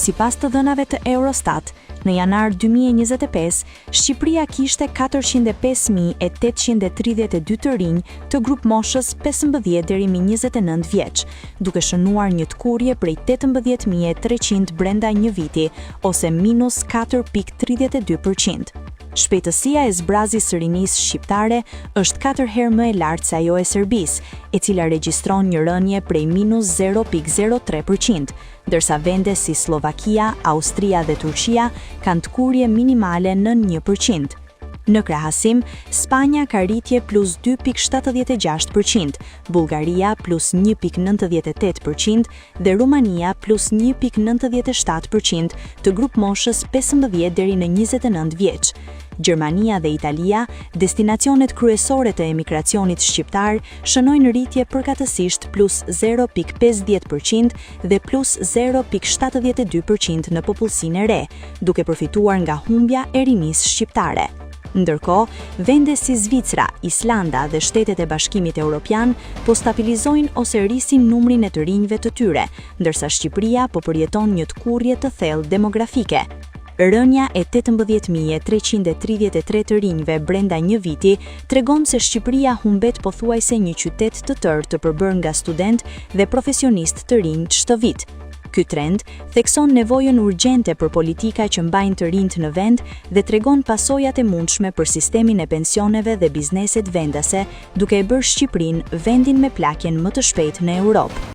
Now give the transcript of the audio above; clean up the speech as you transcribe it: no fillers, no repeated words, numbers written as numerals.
Sipas të dhënave të Eurostat, në janar 2025, Shqipëria kishte 405.832 të rinj të grup moshës 15 deri mbi 29 vjeç, duke shënuar një tkurje prej 18.300 brenda një viti, ose minus 4.32%. Shpejtësia e zbrazjes së rinisë shqiptare është 4 herë më e lartë se ajo e Serbisë, e cila regjistron një rënje prej minus 0.03%, ndërsa vende si Slovakia, Austria dhe Turqia kanë tkurje minimale në 1%. Në krahasim, Spanja ka rritje plus 2.76%, Bullgaria plus 1.98% dhe Rumania plus 1.97% të grup moshës 15 deri në 29 vjeç. Gjermania dhe Italia, destinacionet kryesore të emigracionit shqiptar, shënojnë rritje përkatësisht plus 0.50% dhe plus 0.72% në popullsinë e re, duke përfituar nga humbja e rinisë shqiptare. Ndërkohë, vende si Zvicra, Islanda dhe Shtetet e Bashkimit Evropian po stabilizojnë ose rrisin numrin e të rinjve të tyre, ndërsa Shqipëria po përjeton një tkurrje të thellë demografike. Rënja e 18.333 të rinjve brenda një viti tregon se Shqipëria humbet pothuajse një qytet të tërë të përbërë nga student dhe profesionist të rinj çdo vit. Ky trend thekson nevojën urgjente për politika që mbajnë të rinjt në vend dhe tregon pasojat e mundshme për sistemin e pensioneve dhe bizneset vendase, duke e bërë Shqipërinë vendin me plakjen më të shpejtë në Europë.